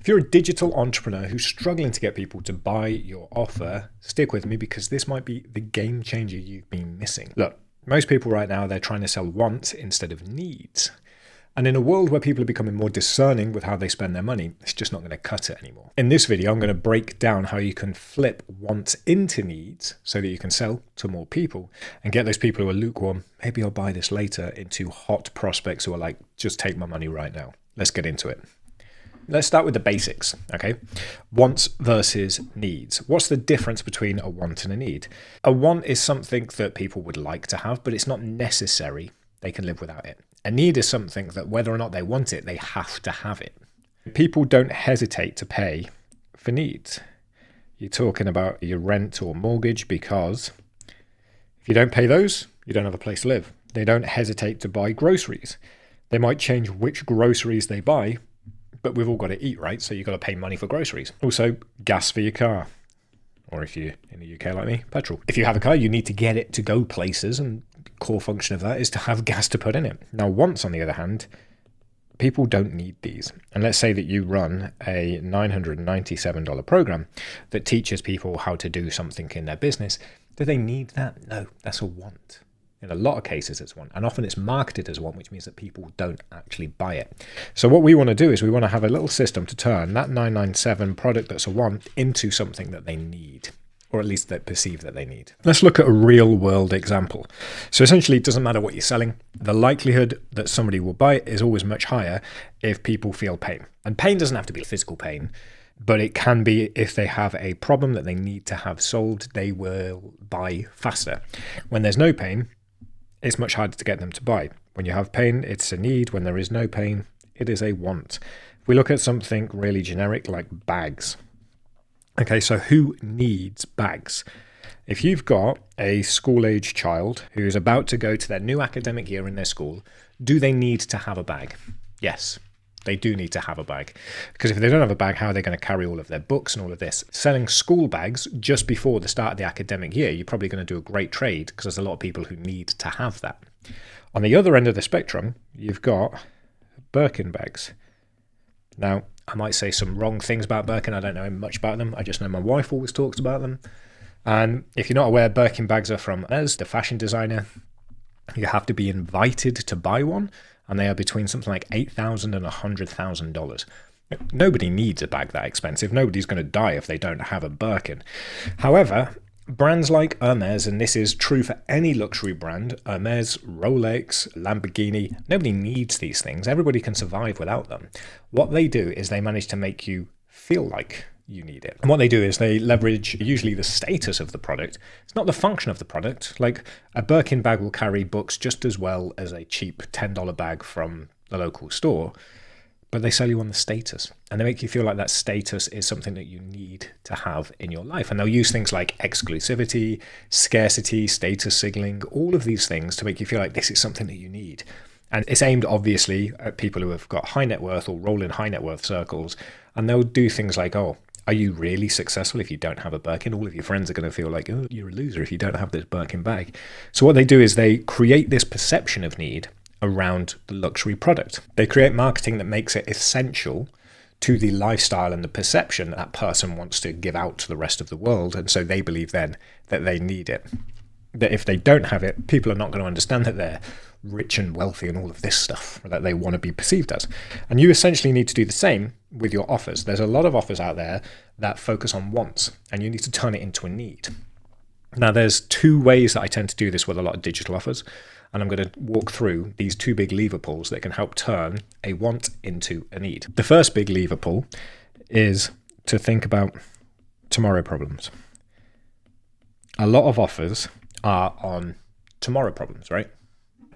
If you're a digital entrepreneur who's struggling to get people to buy your offer, stick with me because this might be the game changer you've been missing. Look, most people right now, they're trying to sell wants instead of needs. And in a world where people are becoming more discerning with how they spend their money, it's just not going to cut it anymore. In this video, I'm going to break down how you can flip wants into needs so that you can sell to more people and get those people who are lukewarm, maybe I'll buy this later, into hot prospects who are like, just take my money right now. Let's get into it. Let's start with the basics, okay? Wants versus needs. What's the difference between a want and a need? A want is something that people would like to have, but it's not necessary. They can live without it. A need is something that whether or not they want it, they have to have it. People don't hesitate to pay for needs. You're talking about your rent or mortgage because if you don't pay those, you don't have a place to live. They don't hesitate to buy groceries. They might change which groceries they buy, but we've all got to eat, right? So you've got to pay money for groceries. Also, gas for your car. Or if you're in the UK like me, petrol. If you have a car, you need to get it to go places, and the core function of that is to have gas to put in it. Now, wants, on the other hand, people don't need these. And let's say that you run a $997 program that teaches people how to do something in their business. Do they need that? No, that's a want. In a lot of cases, it's one. And often it's marketed as one, which means that people don't actually buy it. So what we want to do is we want to have a little system to turn that 997 product that's a want into something that they need, or at least they perceive that they need. Let's look at a real world example. So essentially, it doesn't matter what you're selling. The likelihood that somebody will buy it is always much higher if people feel pain. And pain doesn't have to be physical pain, but it can be if they have a problem that they need to have solved, they will buy faster. When there's no pain, it's much harder to get them to buy. When you have pain, it's a need. When there is no pain, it is a want. If we look at something really generic like bags. Okay, so who needs bags? If you've got a school-age child who's about to go to their new academic year in their school, do they need to have a bag? Yes. They do need to have a bag, because if they don't have a bag, how are they going to carry all of their books and all of this? Selling school bags just before the start of the academic year, you're probably going to do a great trade because there's a lot of people who need to have that. On the other end of the spectrum, you've got Birkin bags. Now, I might say some wrong things about Birkin. I don't know much about them. I just know my wife always talks about them. And if you're not aware, Birkin bags are from Hermès, the fashion designer. You have to be invited to buy one. And they are between something like $8,000 and $100,000. Nobody needs a bag that expensive. Nobody's going to die if they don't have a Birkin. However, brands like Hermès, and this is true for any luxury brand, Hermès, Rolex, Lamborghini, nobody needs these things. Everybody can survive without them. What they do is they manage to make you feel like you need it. And what they do is they leverage usually the status of the product. It's not the function of the product. Like a Birkin bag will carry books just as well as a cheap $10 bag from the local store, but they sell you on the status and they make you feel like that status is something that you need to have in your life. And they'll use things like exclusivity, scarcity, status signaling, all of these things to make you feel like this is something that you need. And it's aimed obviously at people who have got high net worth or roll in high net worth circles. And they'll do things like, oh, are you really successful if you don't have a Birkin? All of your friends are going to feel like, oh, you're a loser if you don't have this Birkin bag. So what they do is they create this perception of need around the luxury product. They create marketing that makes it essential to the lifestyle and the perception that person wants to give out to the rest of the world. And so they believe then that they need it. That if they don't have it, people are not going to understand that they're rich and wealthy and all of this stuff that they want to be perceived as. And you essentially need to do the same with your offers. There's a lot of offers out there that focus on wants, and you need to turn it into a need. Now, there's two ways that I tend to do this with a lot of digital offers, and I'm going to walk through these two big lever pulls that can help turn a want into a need. The first big lever pull is to think about tomorrow problems. A lot of offers are on tomorrow problems, right?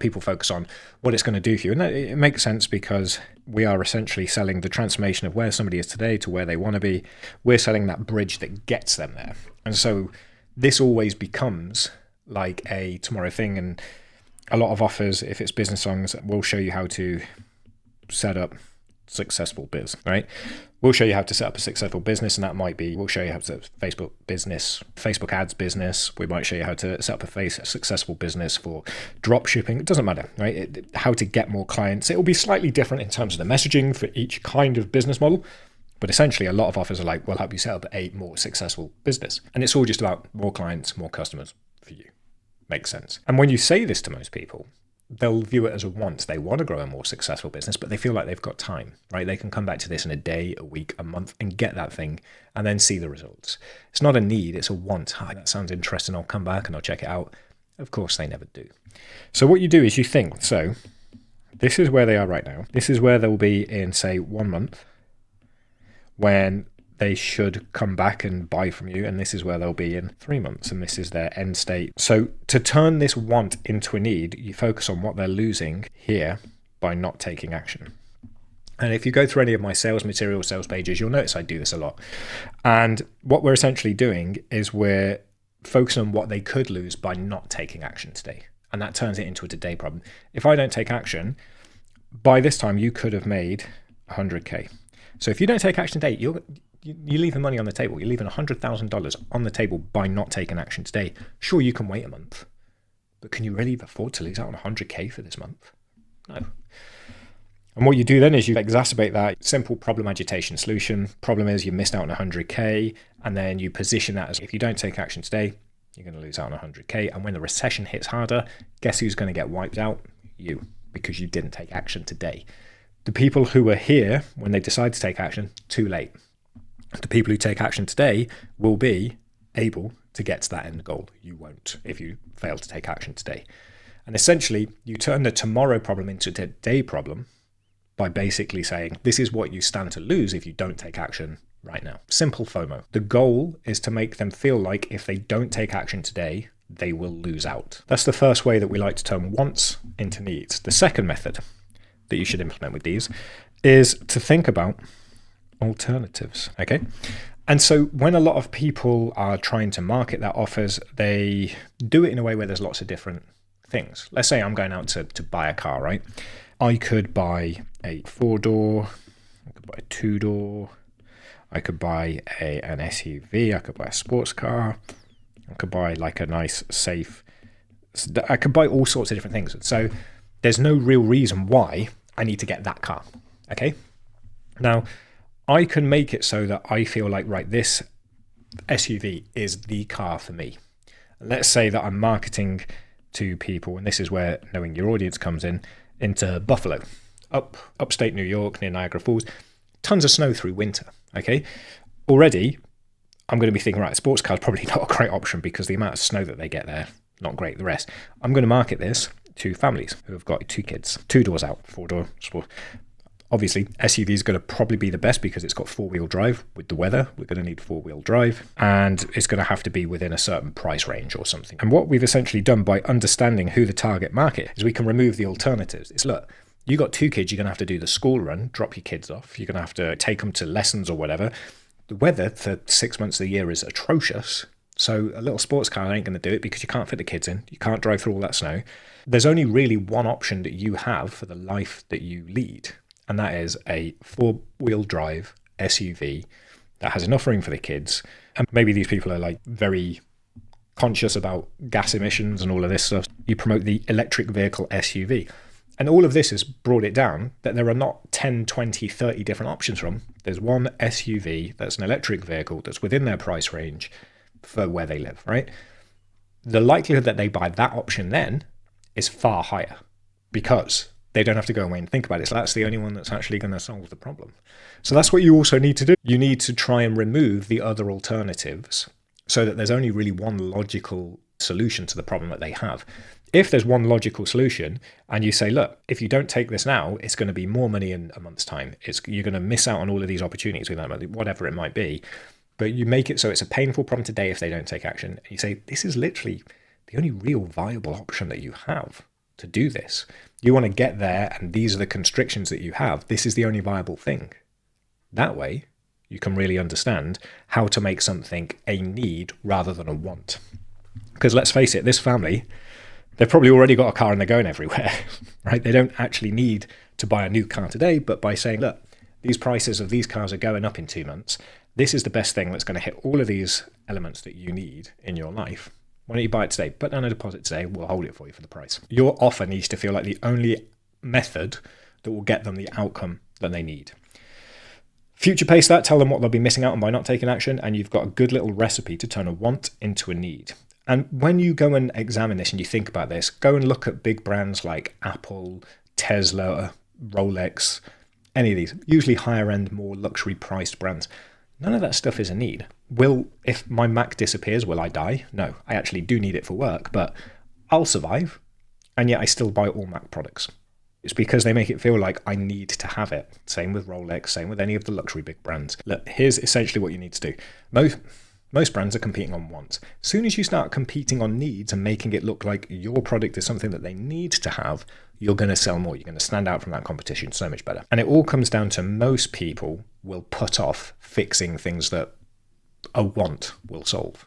People focus on what it's going to do for you. And it makes sense because we are essentially selling the transformation of where somebody is today to where they want to be. We're selling that bridge that gets them there. And so this always becomes like a tomorrow thing. And a lot of offers, if it's business songs, will show you how to set up successful biz, right? We'll show you how to set up a successful business, and that might be, we'll show you how to set up a Facebook business, Facebook ads business. We might show you how to set up a successful business for drop shipping. It doesn't matter, right? How to get more clients. It will be slightly different in terms of the messaging for each kind of business model, But essentially, a lot of offers are like, we'll help you set up a more successful business. And it's all just about more clients, more customers for you. Makes sense. And when you say this to most people, they'll view it as a want. They want to grow a more successful business, but they feel like they've got time, right? They can come back to this in a day, a week, a month and get that thing and then see the results. It's not a need, it's a want. Hi, that sounds interesting. I'll come back and I'll check it out. Of course, they never do. So what you do is you think, so this is where they are right now. This is where they'll be in, say, 1 month when they should come back and buy from you. And this is where they'll be in 3 months. And this is their end state. So to turn this want into a need, you focus on what they're losing here by not taking action. And if you go through any of my sales material, sales pages, you'll notice I do this a lot. And what we're essentially doing is we're focusing on what they could lose by not taking action today. And that turns it into a today problem. If I don't take action, by this time you could have made 100K. So if you don't take action today, you're leaving money on the table. You're leaving $100,000 on the table by not taking action today. Sure, you can wait a month, but can you really afford to lose out on 100K for this month? No. And what you do then is you exacerbate that simple problem agitation solution. Problem is you missed out on 100K, and then you position that as if you don't take action today, you're going to lose out on 100K. And when the recession hits harder, guess who's going to get wiped out? You, because you didn't take action today. The people who were here when they decide to take action, too late. The people who take action today will be able to get to that end goal. You won't if you fail to take action today. And essentially, you turn the tomorrow problem into a today problem by basically saying, this is what you stand to lose if you don't take action right now. Simple FOMO. The goal is to make them feel like if they don't take action today, they will lose out. That's the first way that we like to turn wants into needs. The second method that you should implement with these is to think about alternatives, okay? And so when a lot of people are trying to market their offers, they do it in a way where there's lots of different things. Let's say I'm going out to buy a car, right? I could buy a 4-door, I could buy a 2-door, I could buy an SUV, I could buy a sports car, I could buy like a nice safe, I could buy all sorts of different things. So there's no real reason why I need to get that car, okay? Now, I can make it so that I feel like, right, this SUV is the car for me. Let's say that I'm marketing to people, and this is where knowing your audience comes in, into Buffalo, upstate New York, near Niagara Falls, tons of snow through winter, okay? Already, I'm going to be thinking, right, a sports car is probably not a great option because the amount of snow that they get there, not great. The rest, I'm going to market this to families who have got 2 kids, 2 doors out, 4-door sport. Obviously, SUV is going to probably be the best because it's got 4-wheel drive. With the weather, we're going to need 4-wheel drive, and it's going to have to be within a certain price range or something. And what we've essentially done by understanding who the target market is, we can remove the alternatives. It's, look, you got 2 kids, you're going to have to do the school run, drop your kids off. You're going to have to take them to lessons or whatever. The weather for 6 months of the year is atrocious. So a little sports car ain't going to do it because you can't fit the kids in. You can't drive through all that snow. There's only really one option that you have for the life that you lead. And that is a 4-wheel drive SUV that has enough room for the kids. And maybe these people are like very conscious about gas emissions and all of this stuff. You promote the electric vehicle SUV. And all of this has brought it down that there are not 10, 20, 30 different options from. There's one SUV that's an electric vehicle that's within their price range for where they live, right? The likelihood that they buy that option then is far higher because they don't have to go away and think about it. So that's the only one that's actually going to solve the problem. So that's what you also need to do. You need to try and remove the other alternatives so that there's only really one logical solution to the problem that they have. If there's one logical solution and you say, look, if you don't take this now, it's going to be more money in a month's time. You're going to miss out on all of these opportunities with that money, whatever it might be. But you make it so it's a painful problem today if they don't take action. And you say, this is literally the only real viable option that you have to do this. You want to get there, and these are the constrictions that you have. This is the only viable thing. That way, you can really understand how to make something a need rather than a want. Because let's face it, this family, they've probably already got a car and they're going everywhere, right? They don't actually need to buy a new car today, but by saying, look, these prices of these cars are going up in 2 months. This is the best thing that's going to hit all of these elements that you need in your life. Why don't you buy it today? Put down a deposit today. We'll hold it for you for the price. Your offer needs to feel like the only method that will get them the outcome that they need. Future pace that, tell them what they'll be missing out on by not taking action, and you've got a good little recipe to turn a want into a need. And when you go and examine this and you think about this, go and look at big brands like Apple, Tesla, Rolex, any of these, usually higher end, more luxury priced brands. None of that stuff is a need. If my Mac disappears, will I die? No, I actually do need it for work, but I'll survive. And yet I still buy all Mac products. It's because they make it feel like I need to have it. Same with Rolex, same with any of the luxury big brands. Look, here's essentially what you need to do. Most brands are competing on wants. As soon as you start competing on needs and making it look like your product is something that they need to have, you're going to sell more. You're going to stand out from that competition so much better. And it all comes down to most people will put off fixing things that a want will solve.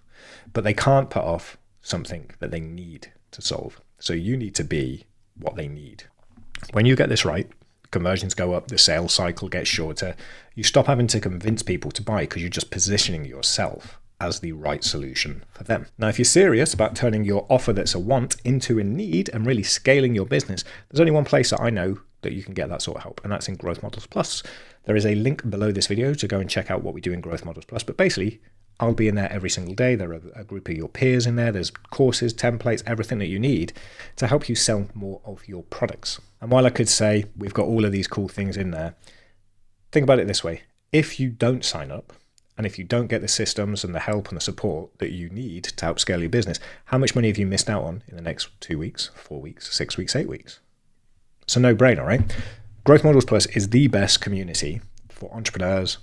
But they can't put off something that they need to solve. So you need to be what they need. When you get this right, conversions go up, the sales cycle gets shorter. You stop having to convince people to buy because you're just positioning yourself as the right solution for them. Now, if you're serious about turning your offer that's a want into a need and really scaling your business, there's only one place that I know that you can get that sort of help, and that's in Growth Models Plus. There is a link below this video to go and check out what we do in Growth Models Plus, but basically, I'll be in there every single day. There are a group of your peers in there. There's courses, templates, everything that you need to help you sell more of your products. And while I could say we've got all of these cool things in there, think about it this way. If you don't sign up, and if you don't get the systems and the help and the support that you need to help scale your business, how much money have you missed out on in the next 2 weeks, 4 weeks, 6 weeks, 8 weeks? It's a no-brainer, right? Growth Models Plus is the best community for entrepreneurs,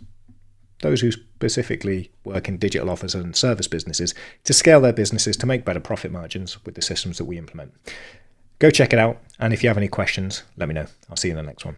those who specifically work in digital offers and service businesses, to scale their businesses to make better profit margins with the systems that we implement. Go check it out, and if you have any questions, let me know. I'll see you in the next one.